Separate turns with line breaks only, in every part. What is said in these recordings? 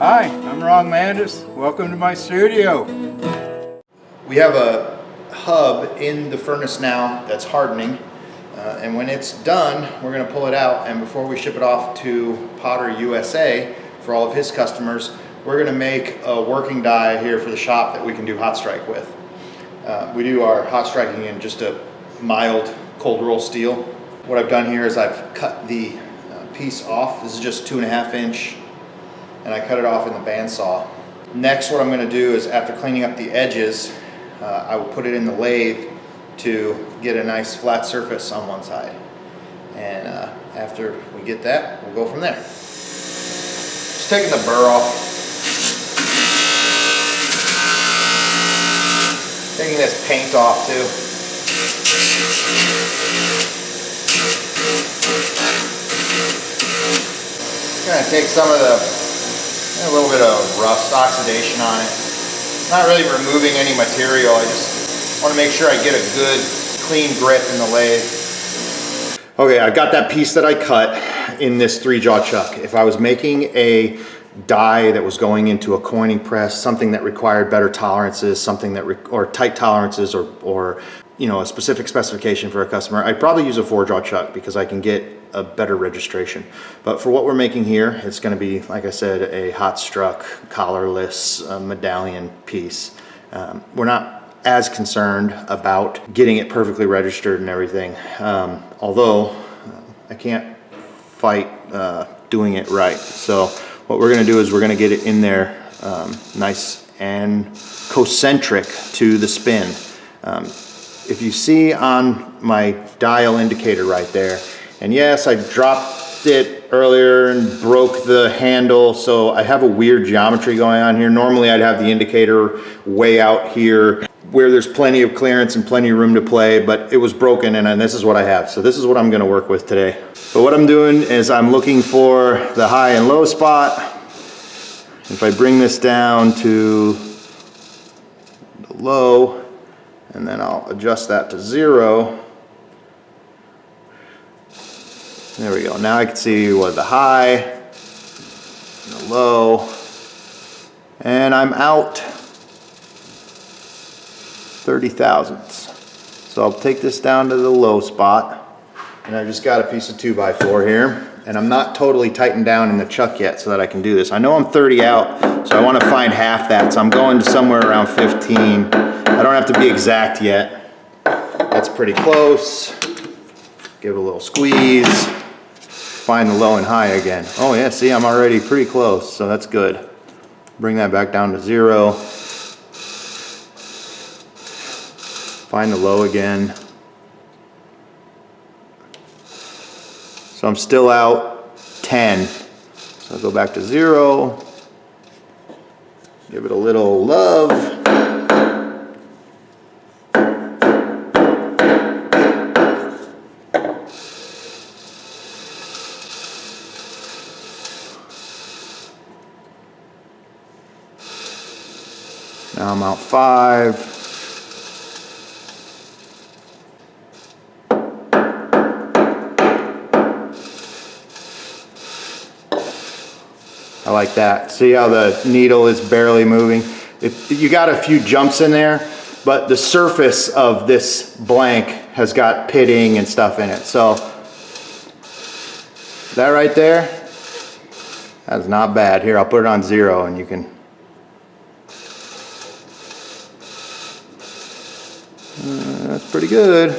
Hi, I'm Ron Landis. Welcome to my studio.
We have a hub in the furnace now that's hardening, and when it's done, we're going to pull it out, and before we ship it off to Potter USA for all of his customers, we're going to make a working die here for the shop that we can do hot strike with. We do our hot striking in just a mild cold roll steel. What I've done here is I've cut the piece off. This is just 2.5 inch, and I cut it off in the bandsaw. Next, what I'm going to do is, after cleaning up the edges, I will put it in the lathe to get a nice flat surface on one side. And after we get that, we'll go from there. Just taking the burr off. Taking this paint off too. Gonna take some of a little bit of rust oxidation on it. Not really removing any material. I just want to make sure I get a good clean grip in the lathe. Okay, I've got that piece that I cut in this 3-jaw chuck. If I was making a die that was going into a coining press, something that required better tolerances, something that or tight tolerances, or you know, a specific specification for a customer, I'd probably use a 4-jaw chuck because I can get a better registration. But for what we're making here, it's going to be, like I said, a hot struck collarless medallion piece. We're not as concerned about getting it perfectly registered and everything, although I can't fight doing it right. So what we're going to do is we're going to get it in there nice and concentric to the spin. If you see on my dial indicator right there, and yes, I dropped it earlier and broke the handle, so I have a weird geometry going on here. Normally I'd have the indicator way out here where there's plenty of clearance and plenty of room to play, but it was broken, and this is what I have. So this is what I'm gonna work with today. So what I'm doing is I'm looking for the high and low spot. If I bring this down to the low, and then I'll adjust that to 0. There we go. Now I can see what the high and the low, and I'm out 30 thousandths. So I'll take this down to the low spot, and I've just got a piece of 2x4 here, and I'm not totally tightened down in the chuck yet so that I can do this. I know I'm 30 out, so I want to find half that, so I'm going to somewhere around 15. I don't have to be exact yet. That's pretty close. Give it a little squeeze. Find the low and high again. Oh yeah, see, I'm already pretty close, so that's good. Bring that back down to 0. Find the low again. So I'm still out 10. So I'll go back to 0. Give it a little love. Now I'm out 5. I like that. See how the needle is barely moving? You got a few jumps in there, but the surface of this blank has got pitting and stuff in it. So that right there, that's not bad. Here, I'll put it on 0 and you can. That's pretty good.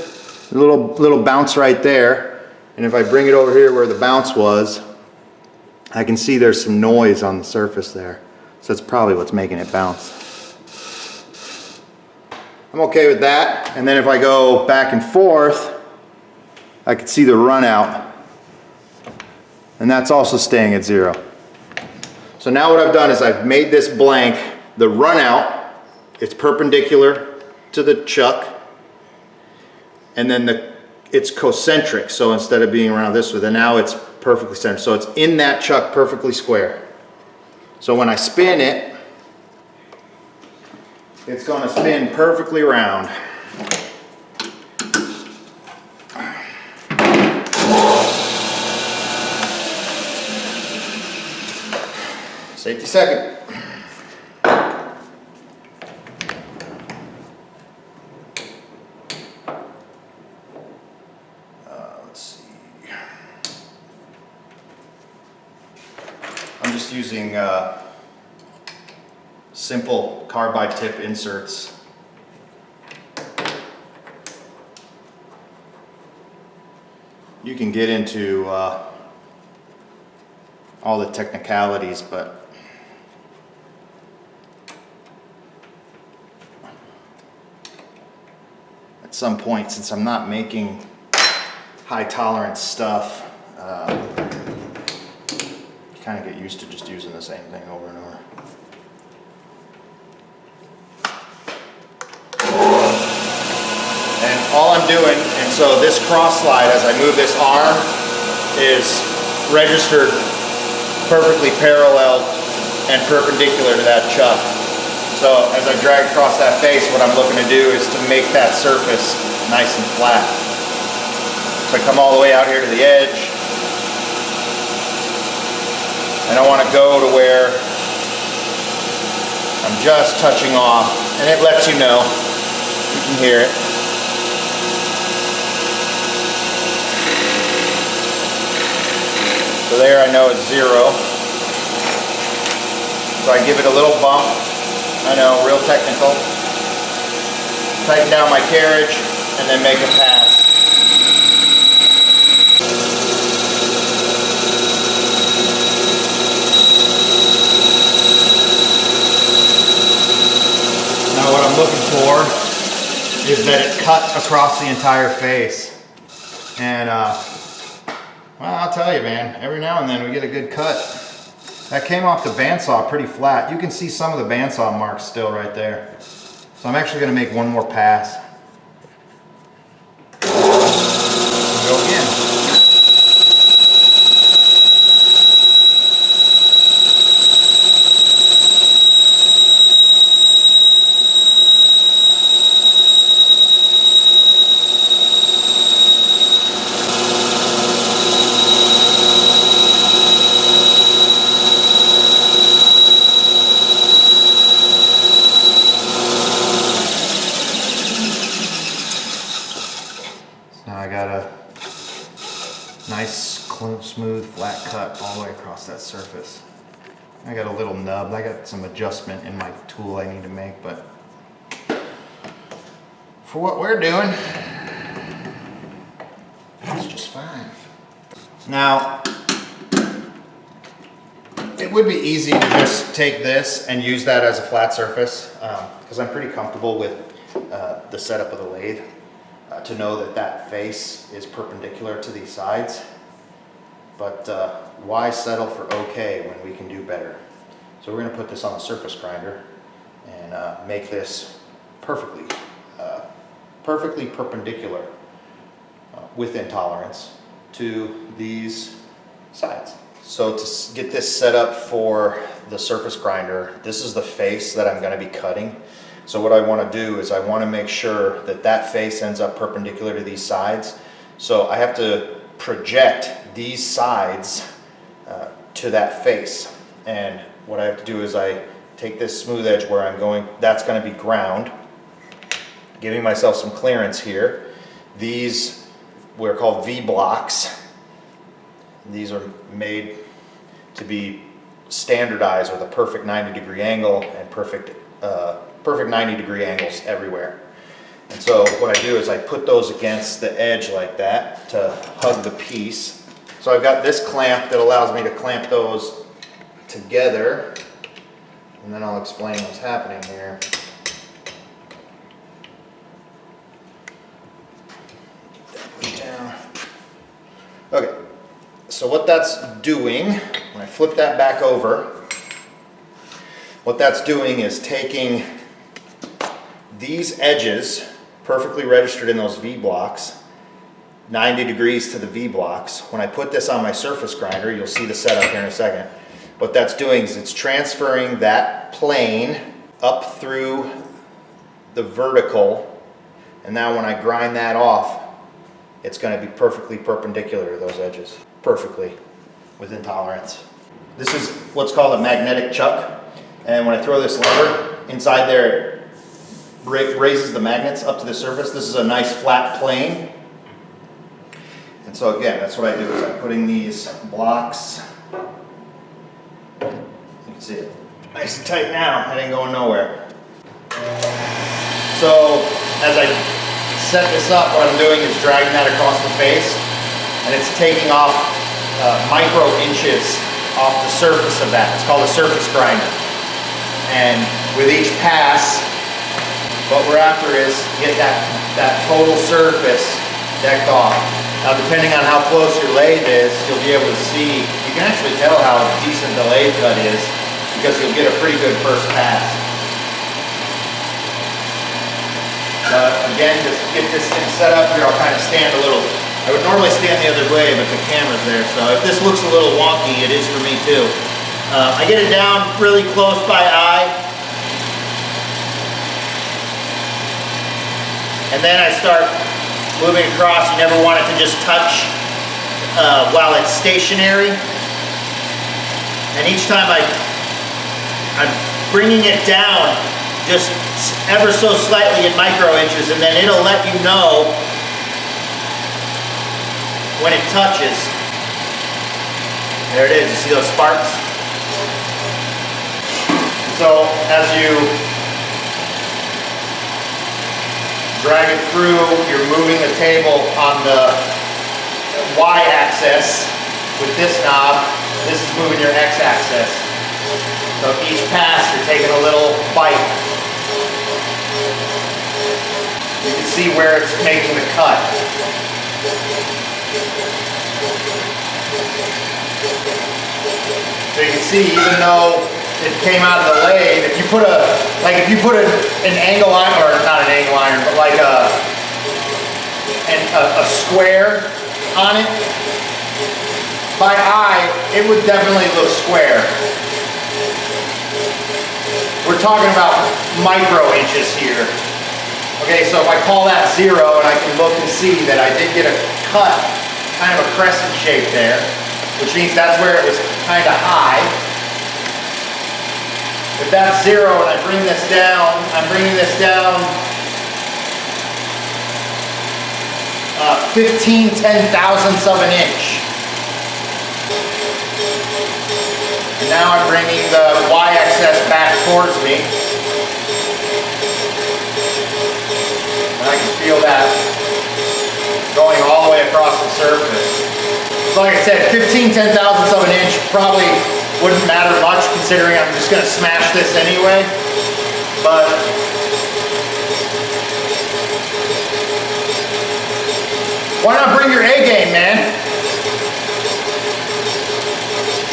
A little bounce right there. And if I bring it over here where the bounce was, I can see there's some noise on the surface there. So that's probably what's making it bounce. I'm okay with that. And then if I go back and forth, I can see the run out. And that's also staying at 0. So now what I've done is I've made this blank, the run out, it's perpendicular to the chuck, and then it's concentric, so instead of being around this way, then now it's perfectly centered. So it's in that chuck perfectly square. So when I spin it, it's going to spin perfectly round. Safety second. Let's see. I'm just using simple carbide tip inserts. You can get into all the technicalities, but at some point, since I'm not making high tolerance stuff, you kind of get used to just using the same thing over and over. And all I'm doing, and so this cross slide as I move this arm is registered perfectly parallel and perpendicular to that chuck. So as I drag across that face, what I'm looking to do is to make that surface nice and flat. So I come all the way out here to the edge, and I want to go to where I'm just touching off, and it lets you know, you can hear it. So there I know it's 0. So I give it a little bump. I know, real technical. Tighten down my carriage and then make a pass. Now what I'm looking for is that it cut across the entire face. And well, I'll tell you, man, every now and then we get a good cut. That came off the bandsaw pretty flat. You can see some of the bandsaw marks still right there. So I'm actually going to make one more pass. Go again. Now I got a nice, smooth, flat cut all the way across that surface. I got a little nub. I got some adjustment in my tool I need to make, but for what we're doing, it's just fine. Now, it would be easy to just take this and use that as a flat surface, because I'm pretty comfortable with the setup of the lathe. To know that that face is perpendicular to these sides, but why settle for okay when we can do better? So we're going to put this on the surface grinder and make this perfectly perpendicular within tolerance to these sides. So to get this set up for the surface grinder, this is the face that I'm going to be cutting. So what I want to do is I want to make sure that that face ends up perpendicular to these sides. So I have to project these sides to that face. And what I have to do is I take this smooth edge where I'm going, that's going to be ground, giving myself some clearance here. These were called V-blocks. These are made to be standardized with a perfect 90-degree angle and perfect 90-degree angles everywhere. And so what I do is I put those against the edge like that to hug the piece. So I've got this clamp that allows me to clamp those together, and then I'll explain what's happening here. Push down. Okay, so what that's doing, when I flip that back over, what that's doing is taking these edges, perfectly registered in those V-blocks, 90 degrees to the V-blocks. When I put this on my surface grinder, you'll see the setup here in a second. What that's doing is it's transferring that plane up through the vertical, and now when I grind that off, it's going to be perfectly perpendicular to those edges. Perfectly within tolerance. This is what's called a magnetic chuck. And when I throw this lever inside there, it raises the magnets up to the surface. This is a nice flat plane. And so again, that's what I do is I'm putting these blocks, you can see it nice and tight now, it ain't going nowhere. So as I set this up, what I'm doing is dragging that across the face, and it's taking off micro inches off the surface of that. It's called a surface grinder. And with each pass, what we're after is get that total surface decked off. Now depending on how close your lathe is, you'll be able to see, you can actually tell how decent the lathe cut is because you'll get a pretty good first pass. But again, just get this thing set up here, I'll kind of stand a little, I would normally stand the other way, but the camera's there, so if this looks a little wonky, it is for me too. I get it down really close by eye, and then I start moving across. You never want it to just touch while it's stationary. And each time I'm bringing it down just ever so slightly in micro inches, and then it'll let you know when it touches. There it is, you see those sparks? So as you drag it through, you're moving the table on the Y-axis with this knob. This is moving your X-axis. So each pass, you're taking a little bite. You can see where it's making the cut. So you can see, even though it came out of the lathe, if you put an angle iron, or not an angle iron, but like a square on it, by eye, it would definitely look square. We're talking about micro inches here. Okay, so if I call that 0, and I can look and see that I did get a cut, kind of a crescent shape there, which means that's where it was kind of high. If that's 0 and I bring this down, I'm bringing this down 15 10,000ths of an inch. And now I'm bringing the Y-axis back towards me. And I can feel that going all the way across the surface. So like I said, 15 10,000ths of an inch probably wouldn't matter much considering I'm just going to smash this anyway. But why not bring your A game, man?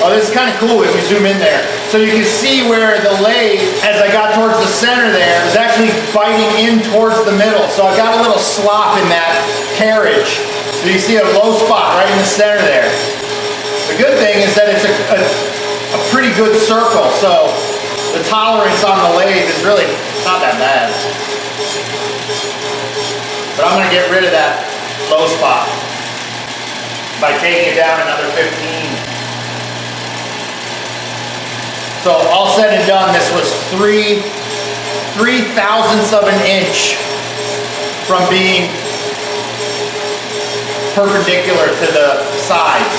Oh, this is kind of cool if we zoom in there. So you can see where the lathe, as I got towards the center there, is actually biting in towards the middle. So I got a little slop in that carriage. So you see a low spot right in the center there. The good thing is that it's a pretty good circle. So the tolerance on the lathe is really not that bad. But I'm going to get rid of that low spot by taking it down another 15. So all said and done, this was 3/3,000ths of an inch from being perpendicular to the sides,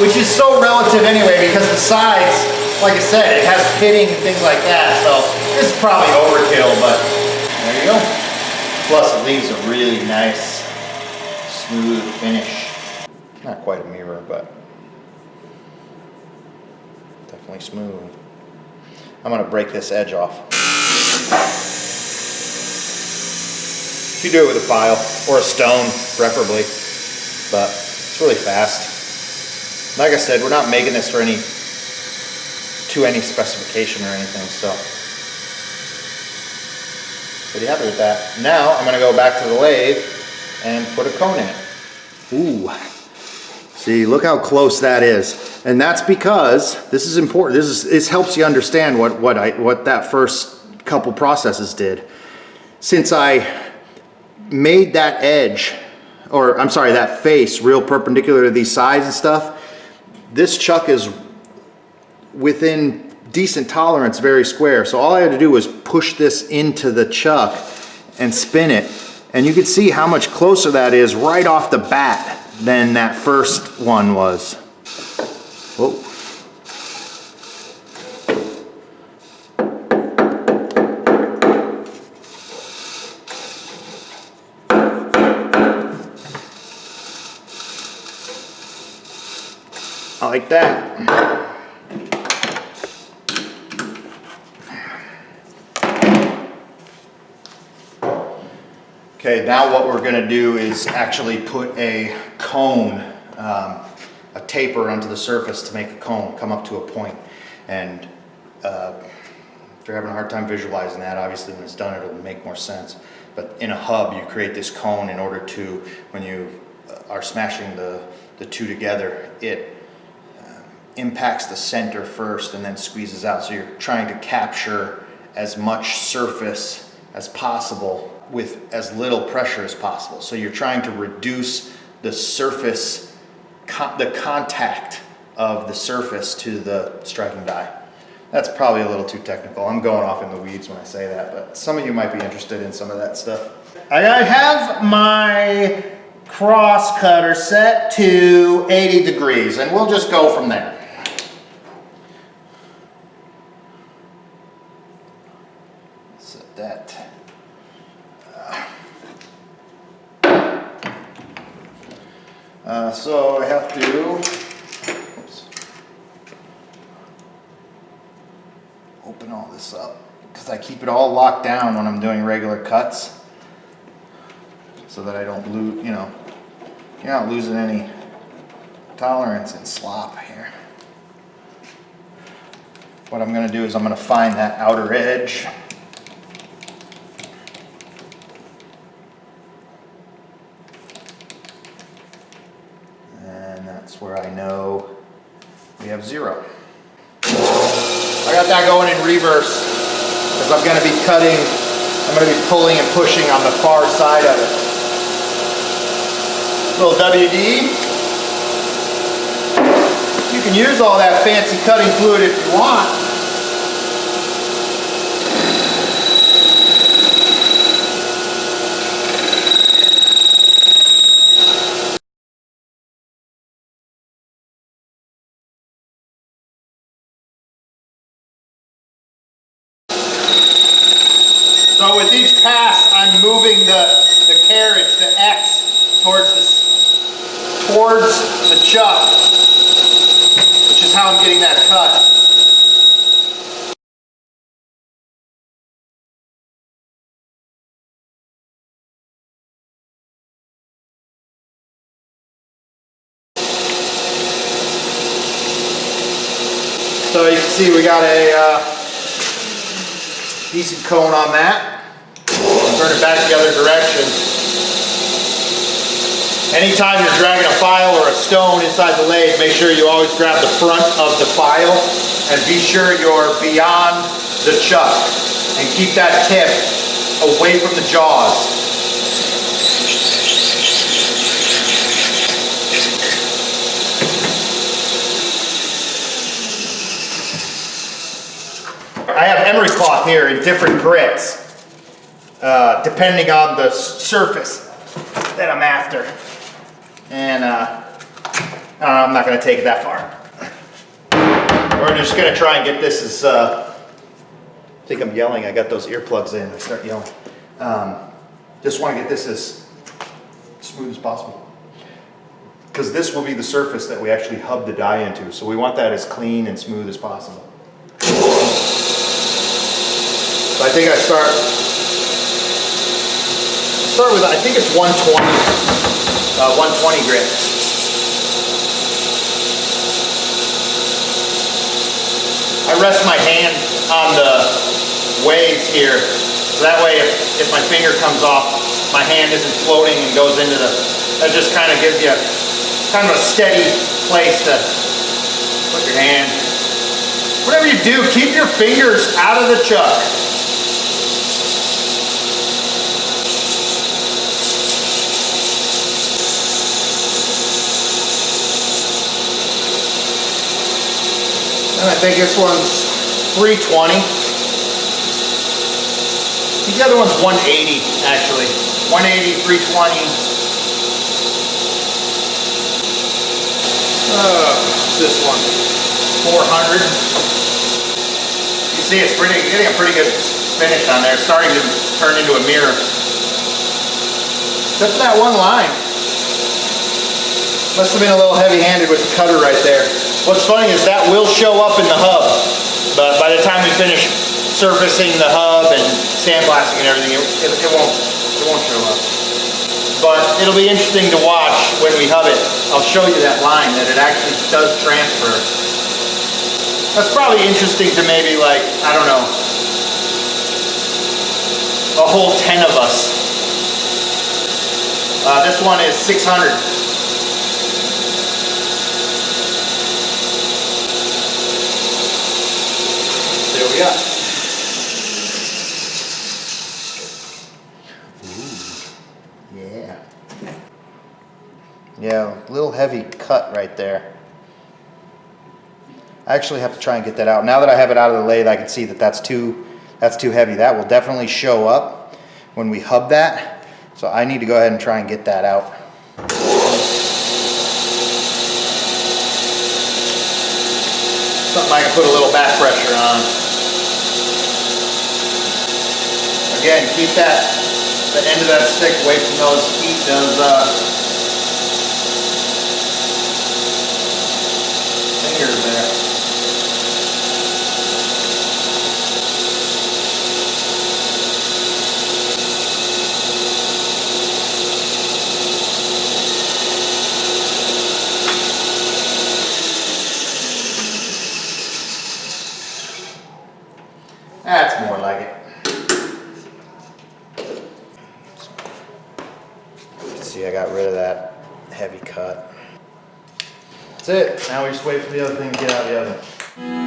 which is so relative anyway because the sides, like I said, it has pitting and things like that. So this is probably overkill, but there you go. Plus it leaves a really nice, smooth finish. Not quite a mirror, but definitely smooth. I'm going to break this edge off. You do it with a file or a stone, preferably, but it's really fast. Like I said, we're not making this for any specification or anything, so pretty happy with that. Now I'm going to go back to the lathe and put a cone in it. Ooh. See, look how close that is. And that's because, this is important, this helps you understand what that first couple processes did. Since I made that edge, or I'm sorry, that face real perpendicular to these sides and stuff, this chuck is within decent tolerance, very square. So all I had to do was push this into the chuck and spin it. And you can see how much closer that is right off the bat than that first one was. Whoa. I like that. Okay, now what we're gonna do is actually put a cone, a taper onto the surface to make a cone come up to a point. And if you're having a hard time visualizing that, obviously when it's done it'll make more sense. But in a hub you create this cone in order to, when you are smashing the two together, it impacts the center first and then squeezes out. So you're trying to capture as much surface as possible with as little pressure as possible. So you're trying to reduce the surface, the contact of the surface to the striking die. That's probably a little too technical. I'm going off in the weeds when I say that, but some of you might be interested in some of that stuff. I have my cross cutter set to 80 degrees and we'll just go from there. Set that. So I have to open all this up because I keep it all locked down when I'm doing regular cuts so that I don't lose, you know, you're not losing any tolerance and slop here. What I'm going to do is I'm going to find that outer edge. That's where I know we have 0. I got that going in reverse because I'm going to be cutting, I'm going to be pulling and pushing on the far side of it. Little WD. You can use all that fancy cutting fluid if you want. So with each pass, I'm moving the carriage, the X, towards the chuck, which is how I'm getting that cut. So you can see we got a decent cone on that. Turn it back the other direction. Anytime you're dragging a file or a stone inside the lathe, make sure you always grab the front of the file and be sure you're beyond the chuck and keep that tip away from the jaws. I have emery cloth here in different grits, depending on the surface that I'm after. And I'm not going to take it that far. We're just going to try and get this as, I think I'm yelling, I got those earplugs in, I start yelling. Just want to get this as smooth as possible. Because this will be the surface that we actually hub the die into, so we want that as clean and smooth as possible. So I think I start with, I think it's 120 grit. I rest my hand on the waves here, so that way if my finger comes off, my hand isn't floating and goes into the, that just kind of gives you kind of a steady place to put your hand. Whatever you do, keep your fingers out of the chuck. And I think this one's 320. The other one's 180 actually. 180, 320. What's this one? 400. You see it's getting a pretty good finish on there. It's starting to turn into a mirror. Except for that one line. Must have been a little heavy-handed with the cutter right there. What's funny is that will show up in the hub, but by the time we finish surfacing the hub and sandblasting and everything, it won't show up. But it'll be interesting to watch when we hub it. I'll show you that line that it actually does transfer. That's probably interesting to maybe, like, I don't know, a whole 10 of us. This one is 600. See what we got. Ooh. Yeah. Yeah, a little heavy cut right there. I actually have to try and get that out. Now that I have it out of the lathe, I can see that that's too heavy. That will definitely show up when we hub that. So I need to go ahead and try and get that out. Something I can put a little back pressure on. Again, keep the end of that stick away from those fingers there. That's more like it. See, I got rid of that heavy cut. That's it. Now we just wait for the other thing to get out of the oven.